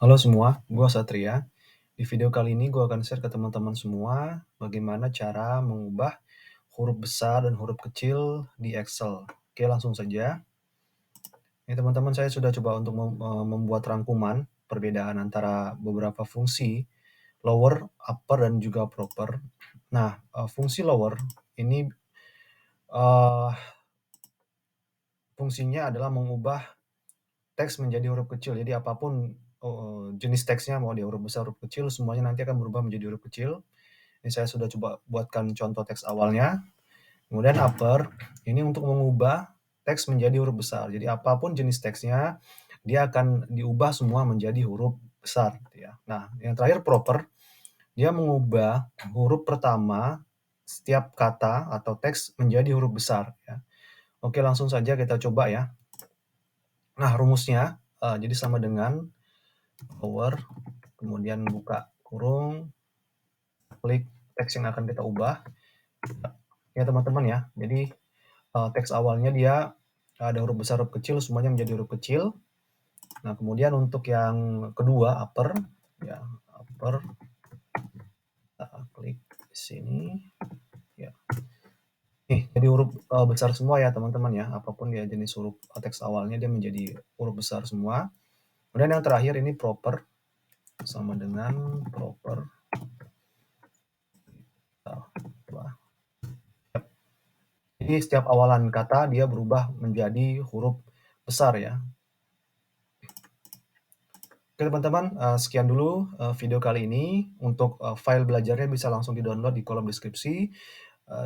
Halo semua, gua Satria. Di video kali ini gua akan share ke teman-teman semua bagaimana cara mengubah huruf besar dan huruf kecil di Excel. Oke, langsung saja. Ini teman-teman, saya sudah coba untuk membuat rangkuman perbedaan antara beberapa fungsi lower, upper, dan juga proper. Nah, fungsi lower ini fungsinya adalah mengubah teks menjadi huruf kecil. Jadi apapun jenis teksnya, mau dia huruf besar, huruf kecil, semuanya nanti akan berubah menjadi huruf kecil. Ini saya sudah coba buatkan contoh teks awalnya. Kemudian upper, ini untuk mengubah teks menjadi huruf besar. Jadi apapun jenis teksnya, dia akan diubah semua menjadi huruf besar. Gitu ya. Nah, yang terakhir proper, dia mengubah huruf pertama setiap kata atau teks menjadi huruf besar. Ya. Oke, langsung saja kita coba ya. Nah, rumusnya jadi sama dengan lower, kemudian buka kurung, klik teks yang akan kita ubah. Ya teman-teman ya, jadi teks awalnya dia ada huruf besar, huruf kecil, semuanya menjadi huruf kecil. Nah, kemudian untuk yang kedua, upper, ya upper, klik di sini, ya. Nih, jadi huruf besar semua ya teman-teman ya, apapun ya jenis huruf teks awalnya dia menjadi huruf besar semua. Kemudian yang terakhir ini proper, sama dengan proper. Jadi setiap awalan kata dia berubah menjadi huruf besar ya. Oke teman-teman, sekian dulu video kali ini. Untuk file belajarnya bisa langsung di-download di kolom deskripsi.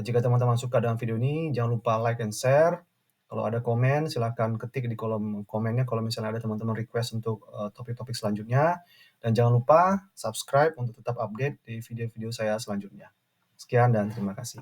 Jika teman-teman suka dengan video ini, jangan lupa like and share. Kalau ada komen, silahkan ketik di kolom komennya kalau misalnya ada teman-teman request untuk topik-topik selanjutnya. Dan jangan lupa subscribe untuk tetap update di video-video saya selanjutnya. Sekian dan terima kasih.